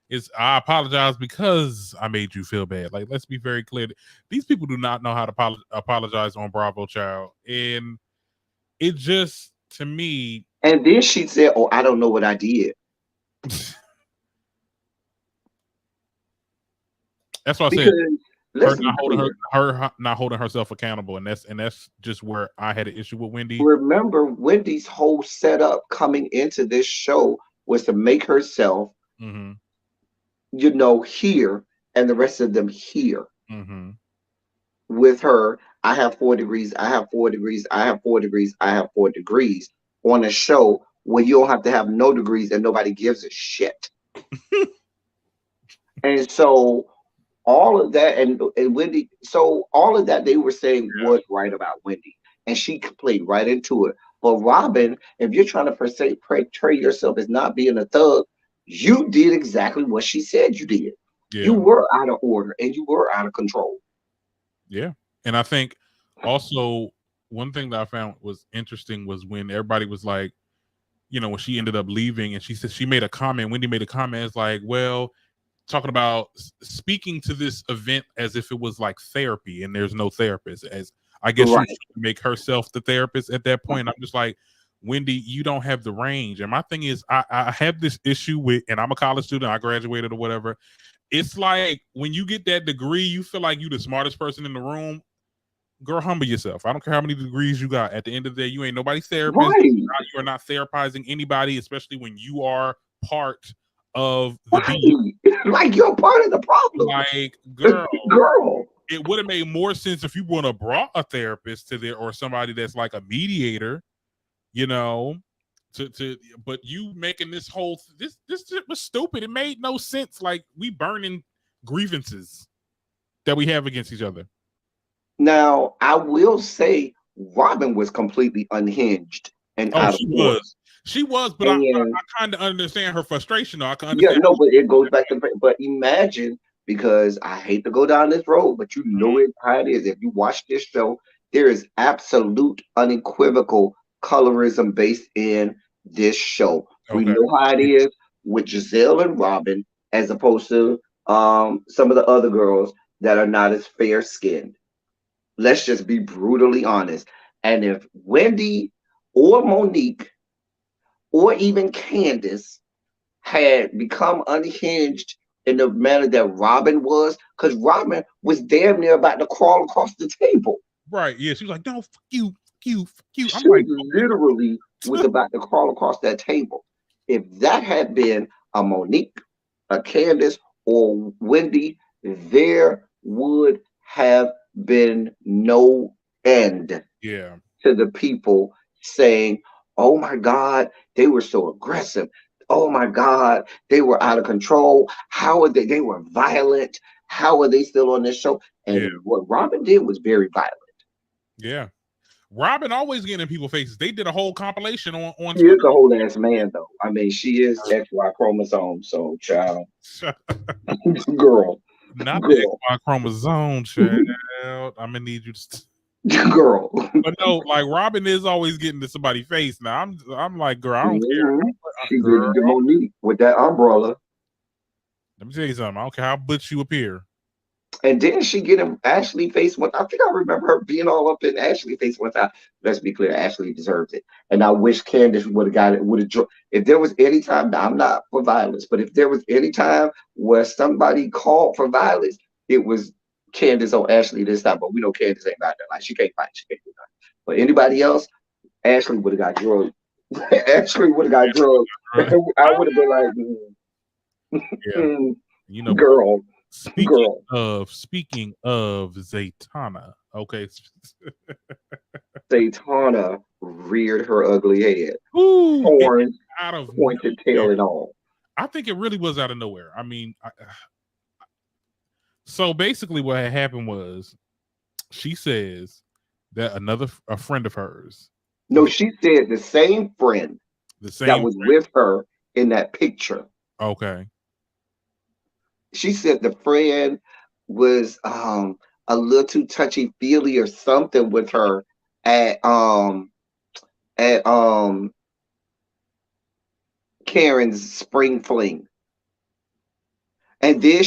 it's I apologize because I made you feel bad. Like, let's be very clear. These people do not know how to apologize on Bravo, child, and it just to me. And then she said, oh, I don't know what I did. That's what I said. Because Her let's be not holding clear. her not holding herself accountable, and that's just where I had an issue with Wendy. Remember, Wendy's whole setup coming into this show was to make herself, Mm-hmm. you know, here and the rest of them here. Mm-hmm. With her, I have 4 degrees, I have 4 degrees, I have 4 degrees, I have 4 degrees on a show where you don't have to have no degrees and nobody gives a shit. And so all of that and Wendy, so all of that they were saying was right about Wendy. And she played right into it. But Robin, if you're trying to portray yourself as not being a thug, you did exactly what she said you did. You Yeah. were out of order and you were out of control. Yeah. And I think also one thing that I found was interesting was when everybody was like, when she ended up leaving and she said she made a comment, Wendy made a comment, it's like, well, talking about speaking to this event as if it was like therapy and there's no therapist. As I guess she was Right. trying to make herself the therapist at that point. I'm just like, Wendy, you don't have the range. And my thing is, I have this issue with, and I'm a college student, I graduated or whatever. It's like when you get that degree, you feel like you the smartest person in the room. Girl, humble yourself. I don't care how many degrees you got. At the end of the day, you ain't nobody's therapist. Right. You are not therapizing anybody, especially when you are part of the beat. Right. Like you're part of the problem. Like, girl, Girl. it would have made more sense if you would have brought a therapist to there or somebody that's like a mediator, you know, to but you making this whole this shit was stupid. It made no sense. Like we burning grievances that we have against each other. Now, I will say Robin was completely unhinged and Oh, out of she order. was. She was, but And I kind of understand her frustration though. I can yeah, understand no, but it goes back to, but imagine, because I hate to go down this road, but you know it how it is. If you watch this show, there is absolute unequivocal colorism based in this show. We okay. know how it is with Giselle and Robin, as opposed to some of the other girls that are not as fair skinned. Let's just be brutally honest. And if Wendy or Monique or even Candace had become unhinged in the manner that Robin was, because Robin was damn near about to crawl across the table. Right. Yeah. She was like, no, fuck you, fuck you, fuck you. I'm She like, literally was about to crawl across that table. If that had been a Monique, a Candace, or Wendy, there would have been no end yeah. to the people saying, oh my God, they were so aggressive. Oh my God, they were out of control. How are they? They were violent. How are they still on this show? Yeah. And what Robin did was very violent. Yeah. Robin always getting in people's faces. They did a whole compilation on She is Twitter. a whole ass man, though. I mean, she is XY chromosome, so child, girl, Not the girl, XY chromosome, child. I'm gonna need you to. girl. But no, like Robin is always getting to somebody's face. Now I'm like, girl, I don't She care. did Girl, it to Monique with that umbrella. let me tell you something. I don't care how butch you appear. And didn't she get him Ashley face one? I think I remember her being all up in Ashley face one time. Let's be clear, Ashley deserves it. And I wish Candace would have got it, would have if there was any time, now I'm not for violence, but if there was any time where somebody called for violence, it was Candace on Ashley this time. But we know Candace ain't about that. Like she can't fight, she can't do nothing. But anybody else, Ashley would have got drugged. Ashley would have got drugged. I would have been like, Yeah. You know, girl. speaking of Zaytana, okay. Daytona reared her ugly head. Ooh, Horns, out of pointed nowhere. tail and all. I think it really was out of nowhere. I mean, so basically what had happened was she says that a friend of hers. No, she said the same friend that was with her in that picture. Okay. She said the friend was a little too touchy feely or something with her at Karen's spring fling. And then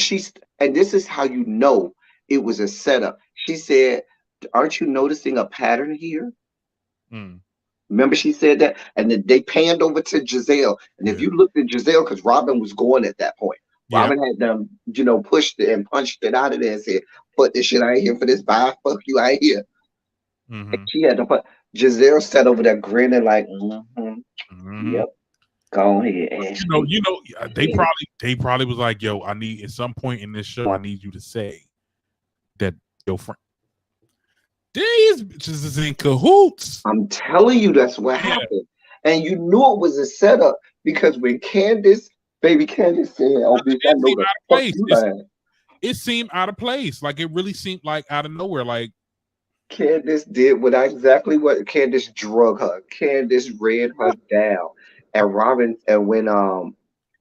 and this is how you know it was a setup. She said, "Aren't you noticing a pattern here?" Remember she said that? And then they panned over to Giselle. And if you looked at Giselle, because Robin was going at that point, Robin had them, pushed it and punched it out of there and said, "Put this shit, I ain't here for this. Bye, fuck you, I ain't here." And she had to put Giselle sat over there grinning like, yep, go ahead, Ashley. They probably was like, "Yo, I need at some point in this show, I need you to say that your friend these bitches is in cahoots." I'm telling you, that's what happened. And you knew it was a setup because when baby Candace said, "Oh, bitch, I know the fuck you lying." It seemed out of place. Like it really seemed like out of nowhere. Like Candace did exactly what Candace drug her. Candace read her down. And Robin, and when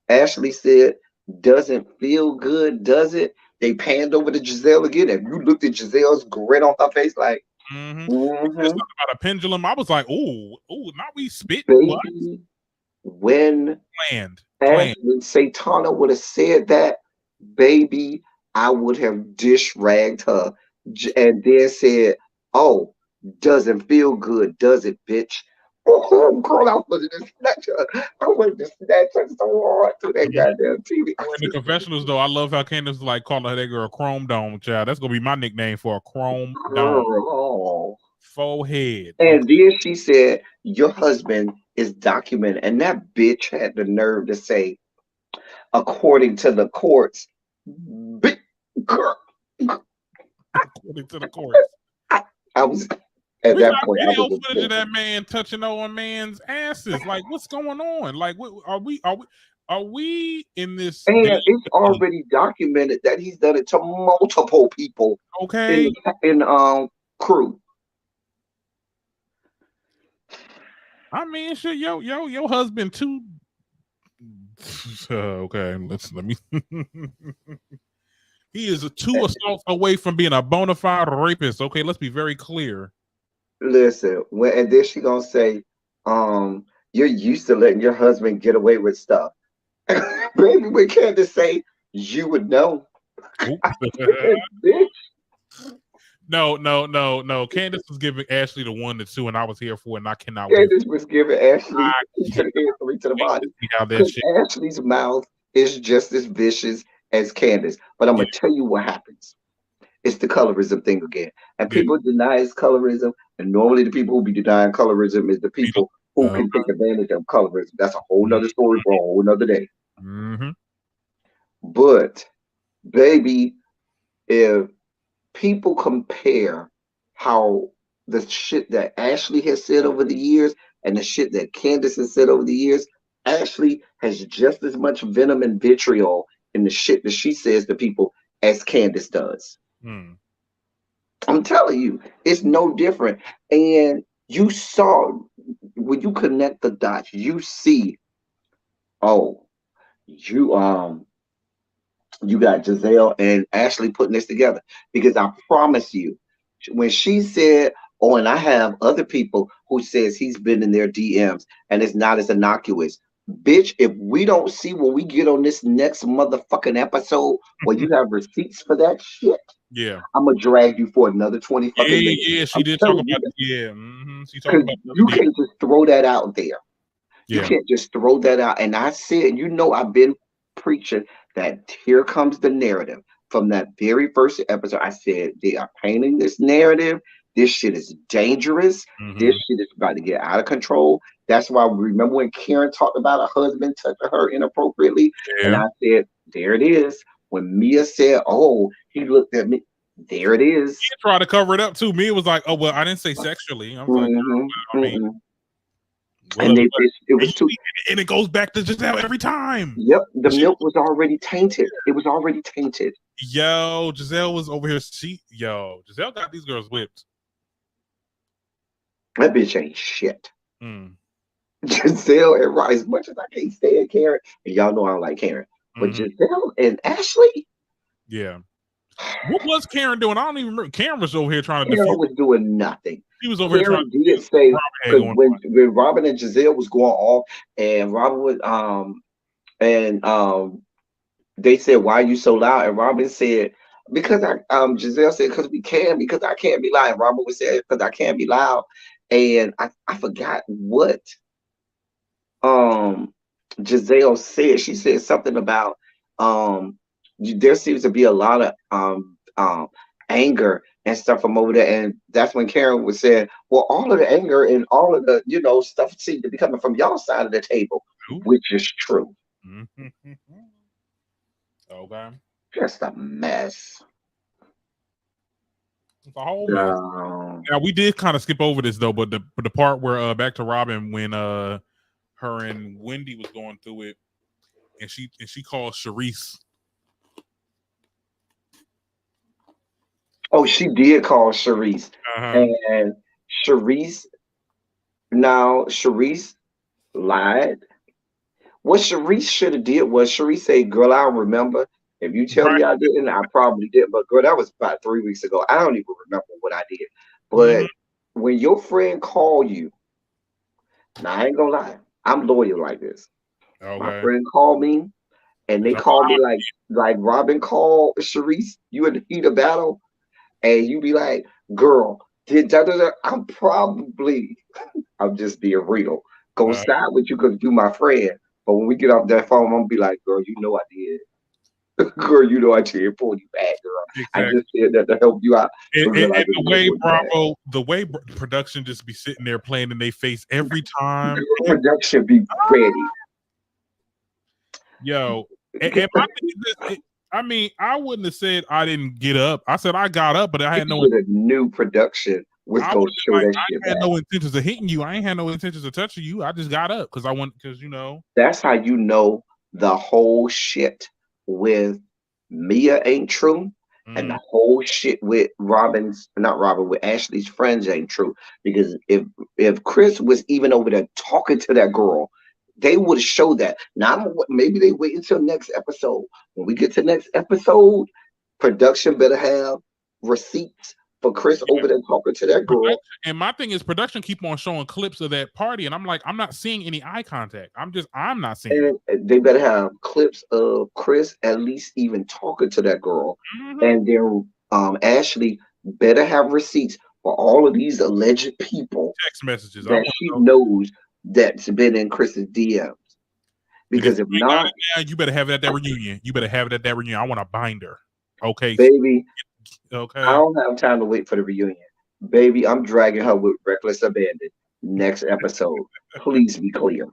Ashley said, "Doesn't feel good, does it?" They panned over to Giselle again. And you looked at Giselle's grin on her face like, Something about a pendulum. I was like, ooh, not we spit. Baby, when Satana would have said that, baby, I would have dish ragged her and then said, "Oh, doesn't feel good, does it, bitch?" Oh, girl, I wanted to snatch her. I wanted to snatch her so hard to that goddamn TV. In the confessionals, though, I love how Candace like calling her that girl a chrome dome child. That's gonna be my nickname for a chrome dome. Forehead. And then she said, "Your husband is documented," and that bitch had the nerve to say, "According to the courts." Girl. According to the courts. I was at we that got point. Video footage of that man touching on man's asses. Like, what's going on? Like, are we in this? And it's already documented that he's done it to multiple people. Okay. In crew. I mean, shit, your husband too. Okay, let me. He is 2 assaults away from being a bona fide rapist. Okay, let's be very clear. Listen, and then she gonna say, "You're used to letting your husband get away with stuff." Baby, when Candace say, "You would know." Bitch. No. Candace was giving Ashley the 1 to 2, and I was here for it, and I cannot Candace wait. Candace was giving Ashley 2 to the head, 3 to the body. Because Ashley's mouth is just as vicious as Candace. But I'm going to tell you what happens. It's the colorism thing again. And people deny it's colorism. And normally the people who be denying colorism is the people who can take advantage of colorism. That's a whole nother story for a whole nother day. But, baby, if people compare how the shit that Ashley has said over the years and the shit that Candace has said over the years, Ashley has just as much venom and vitriol in the shit that she says to people as Candace does. I'm telling you, it's no different. And You saw when you connect the dots, you see, oh, you you got Giselle and Ashley putting this together. Because I promise you, when she said, "Oh, and I have other people who says he's been in their DMs and it's not as innocuous." Bitch, if we don't see when we get on this next motherfucking episode where you have receipts for that shit, Yeah. I'm gonna drag you for another 20 fucking Yeah, minutes. yeah, she I'm did talk telling about you it. that. Yeah, she talked Because about the other you deal. can't just throw that out there. You Yeah. can't just throw that out. And I said, I've been preaching that here comes the narrative. From that very first episode, I said, they are painting this narrative. This shit is dangerous. This Mm-hmm. shit is about to get out of control. That's why, remember when Karen talked about her husband touching her inappropriately? And Yeah. I said, there it is. When Mia said, oh, he looked at me, there it is. She tried to cover it up too. Me, it was like, oh well, I didn't say sexually. I was like, Mm-hmm, I mean, mm-mm. well, And it and was too. it goes back to Giselle every time. Yep, the She, milk was already tainted. It was already tainted. yo, Giselle was over here. Giselle got these girls whipped. That bitch ain't shit. Mm. Giselle and Ryan, as much as I can't stand Karen, and y'all know I don't like Karen, but Mm-hmm. Giselle and Ashley, Yeah. What was Karen doing? I don't even remember. Karen was over here trying to Karen defuse. was doing nothing. She was over here trying Karen to did defuse say, what Robin had because going when Robin and Giselle was going off, and Robin was and they said, "Why are you so loud?" And Robin said, "Because I Giselle said, because we can, because I can't be loud." And Robin was saying, "Because I can't be loud." And I forgot what um Giselle said. She said something about there seems to be a lot of anger and stuff from over there. And that's when Karen was saying, well, all of the anger and all of the, stuff seems to be coming from y'all side of the table, on. which is true. Mm-hmm. Okay. Just a mess. It's a whole mess. Now we did kind of skip over this though, but the part where back to Robin when her and Wendy was going through it, and she called Sharice. Oh, she did call Sharice. Uh-huh. And Sharice, now Sharice lied. What Sharice should have did was Sharice said, "Girl, I don't remember. If you tell Right. me I didn't, I probably did. But girl, that was about 3 weeks ago. I don't even remember what I did. Mm-hmm. But when your friend call you, now I ain't gonna lie, I'm loyal like this. My Okay. friend called me, and It's they like, called me like Robin called Sharice. You in the heat of battle, and you be like, "Girl, did da da da?" I'm just being real. Go uh, side with you because you my friend. But when we get off that phone, I'm gonna be like, "Girl, you know I did." Girl, you know I did pull you back, girl. I exactly. just said that to help you out. And, But and, girl, I and just the want to way pull you back. Bravo, the way production just be sitting there playing in their face every time. Girl, production be ready. Yo, and my thing is this, I mean, I wouldn't have said I didn't get up. I said I got up, but I You had no. would have knew production was I would gonna have been show like, that shit I had back. no intentions of hitting you. I ain't had no intentions of touching you. I just got up because That's how you know the whole shit with Mia ain't true, and mm, the whole shit with not Robin, with Ashley's friends ain't true. Because if Chris was even over there talking to that girl, they would show that. Now maybe they wait until next episode. When we get to next episode, production better have receipts for Chris yeah. over there talking to that girl. And my thing is production keep on showing clips of that party, and I'm like, I'm not seeing any eye contact. I'm not seeing it. And they better have clips of Chris at least even talking to that girl. Mm-hmm. And then Ashley better have receipts for all of these alleged people Text messages. I that want she to know. knows that's been in Chris's DMs. And if Because you if ain't got not, it now, you better have it at that reunion. You better have it at that reunion. I want a binder. Okay. baby, I Okay. don't have time to wait for the reunion. Baby, I'm dragging her with reckless abandon next episode. Please be clear.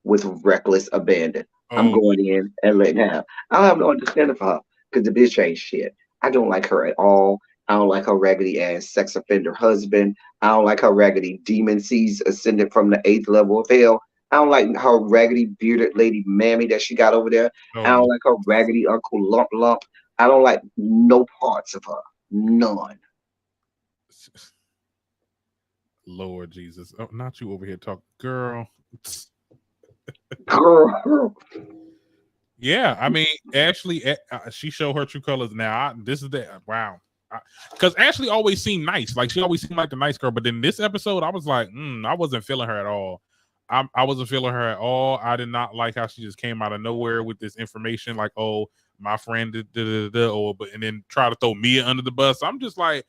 With reckless abandon. I'm Oh, going in and letting her. I don't have no understanding for her because the bitch ain't shit. I don't like her at all. I don't like her raggedy ass sex offender husband. I don't like her raggedy demon seeds ascended from the eighth level of hell. I don't like her raggedy bearded lady mammy that she got over there. I oh, don't like her raggedy Uncle Lump Lump. I don't like no parts of her. None. Lord Jesus. Oh, not you over here talking, girl. Girl. Yeah, I mean, Ashley, she showed her true colors now. This is the wow. Because Ashley always seemed nice. Like, she always seemed like the nice girl. But in this episode, I was like, I wasn't feeling her at all. I wasn't feeling her at all. I did not like how she just came out of nowhere with this information. Like, oh, my friend did, and then try to throw Mia under the bus. I'm just like,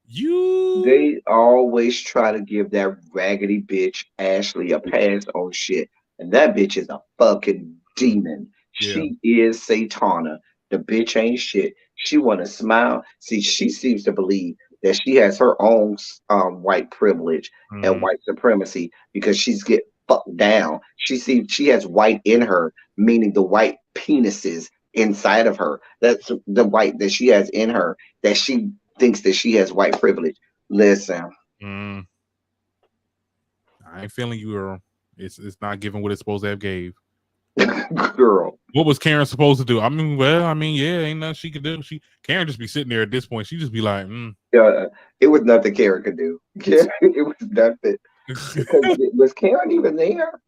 They always try to give that raggedy bitch Ashley a pass on shit. And that bitch is a fucking demon. Yeah. She is Satana. The bitch ain't shit. She wanna smile. See, she seems to believe that she has her own white privilege and white supremacy because she's get fucked down. She sees she has white in her, meaning the white penises inside of her. That's the white that she has in her that she thinks that she has white privilege. Listen, I ain't feeling you, girl. It's not giving what it's supposed to have gave. girl. What was Karen supposed to do? I mean, yeah, ain't nothing she could do. Karen just be sitting there at this point. She just be like, It was nothing Karen could do. It was nothing. Because was Karen even there?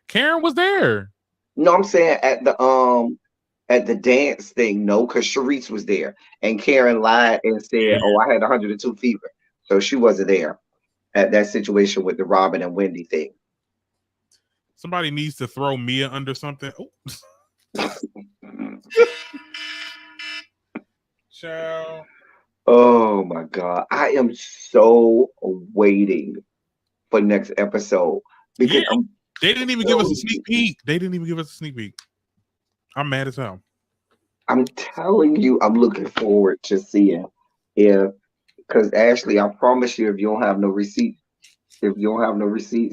Karen was there. No, I'm saying at the dance thing. No, because Sharice was there, and Karen lied and said, "Oh, I had 102 fever," so she wasn't there at that situation with the Robin and Wendy thing. Somebody needs to throw Mia under something. Child. Oh my God. I am so waiting for next episode because they didn't even give us a sneak peek. They didn't even give us a sneak peek. I'm mad as hell. I'm telling you, I'm looking forward to seeing because Ashley, I promise you, if you don't have no receipts,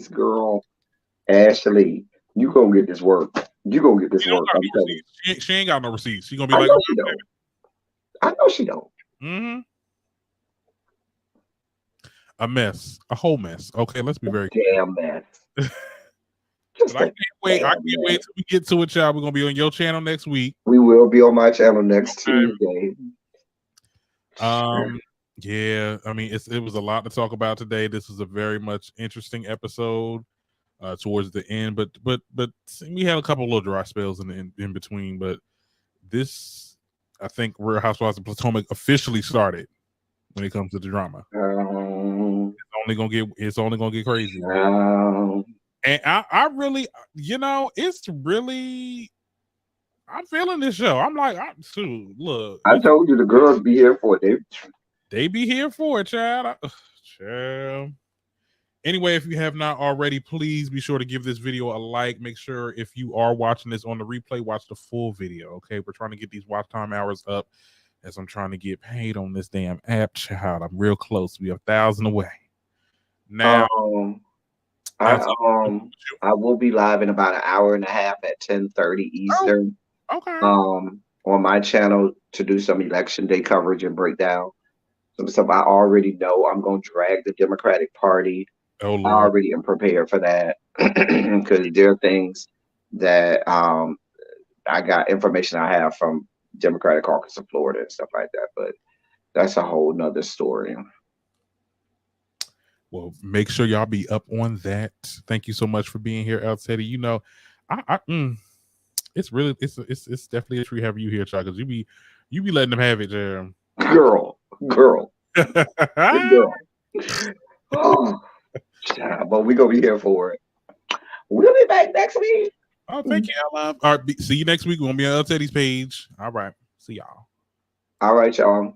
girl, Ashley, you gonna get this work. You gonna get this work. I'm telling you. She ain't got no receipts. She gonna be like, she don't. I know she don't. Mm-hmm. A mess, a whole mess. Okay, let's be very damn mess. I can't wait. I can't wait till we get to it, y'all. We're gonna be on your channel next week. We will be on my channel next Tuesday. Yeah. I mean, it was a lot to talk about today. This was a very much interesting episode towards the end, but we had a couple of little dry spells in between. But this, I think, Real Housewives of Potomac officially started when it comes to the drama. It's only gonna get crazy. And I really, it's really, I'm feeling this show. I'm like, look. I told you the girls be here for it. They be here for it, child. Child. Anyway, if you have not already, please be sure to give this video a like. Make sure if you are watching this on the replay, watch the full video. Okay, we're trying to get these watch time hours up as I'm trying to get paid on this damn app, child. I'm real close. We are 1,000 away. Now, I will be live in about an hour and a half at 10:30 Eastern. Oh, okay. On my channel to do some election day coverage and breakdown. Some stuff I already know. I'm gonna drag the Democratic Party. Oh, Lord. I already am prepared for that because there are things that I got information I have from Democratic Caucus of Florida and stuff like that. But that's a whole nother story. Well, make sure y'all be up on that. Thank you so much for being here, El Teddy. It's really it's definitely a treat having you here, child, because you be letting them have it, Jerem. Girl. Oh, child, but we gonna be here for it. We'll be back next week. Oh, thank you, love. All right, see you next week. We're gonna be on El Teddy's page. All right, see y'all. All right, y'all.